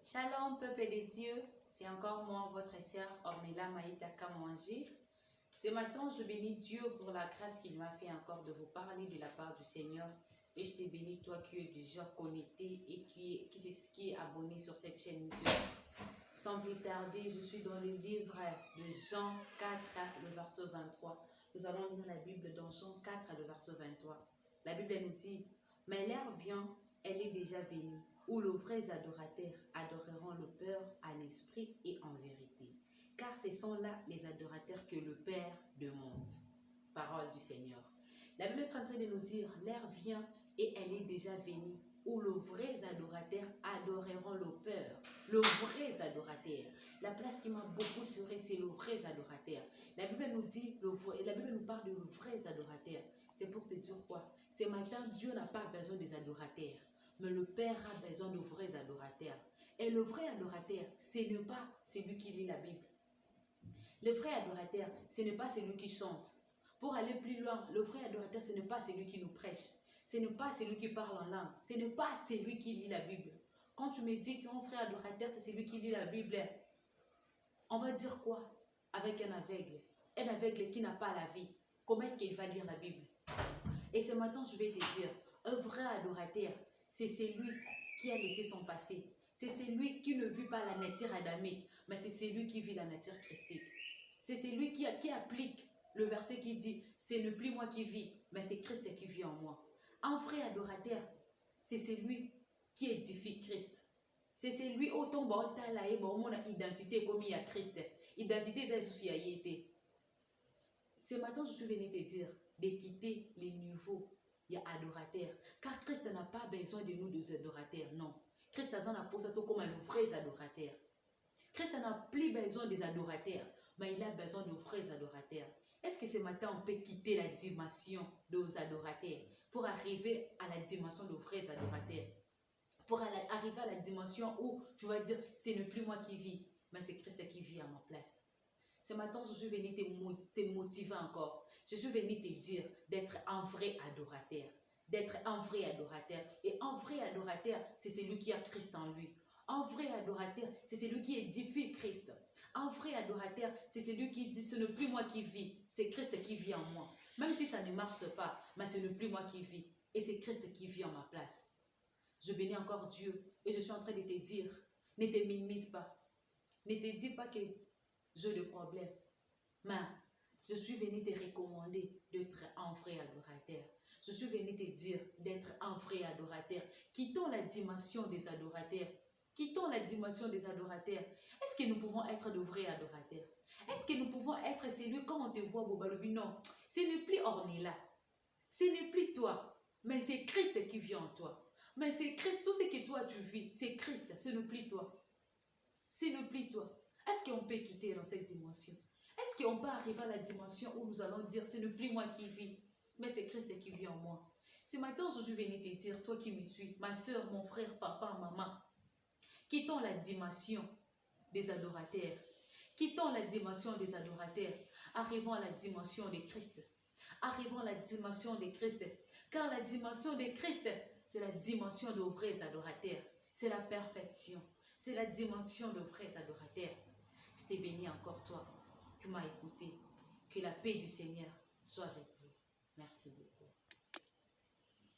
Shalom, peuple de Dieu, c'est encore moi, votre sœur Ornella Maïta Kamwanji. Ce matin, je bénis Dieu pour la grâce qu'il m'a fait encore de vous parler de la part du Seigneur. Et je te bénis, toi qui es déjà connecté et qui est abonné sur cette chaîne YouTube. Sans plus tarder, je suis dans le livre de Jean 4, le verset 23. Nous allons lire la Bible dans Jean 4, le verset 23. La Bible nous dit, « Mais l'heure vient, elle est déjà venue, où les vrais adorateurs adoreront le Père en esprit et en vérité. Car ce sont là les adorateurs que le Père demande. » Parole du Seigneur. La Bible est en train de nous dire, l'heure vient et elle est déjà venue, où les vrais adorateurs adoreront le Père. Le vrais adorateurs. La place qui m'a beaucoup tiré, c'est le vrais adorateurs. La Bible nous dit, la Bible nous parle de le vrais adorateurs. C'est pour te dire quoi? Ce matin, Dieu n'a pas besoin des adorateurs, mais le Père a besoin de vrais adorateurs. Et le vrai adorateur, ce n'est pas celui qui lit la Bible. Le vrai adorateur, ce n'est pas celui qui chante. Pour aller plus loin, le vrai adorateur, ce n'est pas celui qui nous prêche. Ce n'est pas celui qui parle en langue. Ce n'est pas celui qui lit la Bible. Quand tu me dis qu'un vrai adorateur, c'est celui qui lit la Bible, on va dire quoi avec un aveugle? Un aveugle qui n'a pas la vie, comment est-ce qu'il va lire la Bible? Et ce matin, je vais te dire, un vrai adorateur, c'est celui qui a laissé son passé. C'est celui qui ne vit pas la nature adamique, mais c'est celui qui vit la nature christique. C'est celui qui applique le verset qui dit, ce n'est plus moi qui vis, mais c'est Christ qui vit en moi. Un vrai adorateur, c'est celui qui édifie Christ. C'est celui où ton identité comme il y a Christ. Identité de été. Ce matin, je suis venu te dire de quitter les niveaux il y a adorateurs. Car Christ n'a pas besoin de nous, des adorateurs, non. Christ a posé comme un vrai adorateur. Christ n'a plus besoin des adorateurs, mais il a besoin de vrais adorateurs. Est-ce que ce matin, on peut quitter la dimension des adorateurs pour arriver à la dimension de vrais adorateurs? Pour arriver à la dimension où tu vas dire, ce n'est plus moi qui vis, mais c'est Christ qui vit à ma place. Ce matin, je suis venu te motiver encore. Je suis venu te dire d'être un vrai adorateur. D'être un vrai adorateur. Et un vrai adorateur, c'est celui qui a Christ en lui. Un vrai adorateur, c'est celui qui édifie Christ. Un vrai adorateur, c'est celui qui dit, ce n'est plus moi qui vis, c'est Christ qui vit en moi. Même si ça ne marche pas, mais ce n'est plus moi qui vis. Et c'est Christ qui vit en ma place. Je bénis encore Dieu et je suis en train de te dire, ne te minimise pas. Ne te dis pas que j'ai des problèmes. Mais je suis venu te recommander d'être un vrai adorateur. Je suis venu te dire d'être un vrai adorateur. Quittons la dimension des adorateurs. Quittons la dimension des adorateurs. Est-ce que nous pouvons être de vrais adorateurs? Est-ce que nous pouvons être celui quand on te voit, Bobalobi? Non, ce n'est plus Ornella. Ce n'est plus toi. Mais c'est Christ qui vit en toi. Mais c'est Christ, tout ce que toi tu vis, c'est Christ, ce n'est plus toi. Ce n'est plus toi. Est-ce qu'on peut quitter dans cette dimension? Est-ce qu'on peut arriver à la dimension où nous allons dire, ce n'est plus moi qui vis, mais c'est Christ qui vit en moi? Ce matin, je suis venu te dire, toi qui me suis, ma soeur, mon frère, papa, maman, quittons la dimension des adorateurs. Quittons la dimension des adorateurs. Arrivons à la dimension de Christ. Arrivons à la dimension de Christ. Car la dimension de Christ, c'est la dimension de vrais adorateurs. C'est la perfection. C'est la dimension de vrais adorateurs. Je t'ai béni encore toi qui m'as écouté. Que la paix du Seigneur soit avec vous. Merci beaucoup.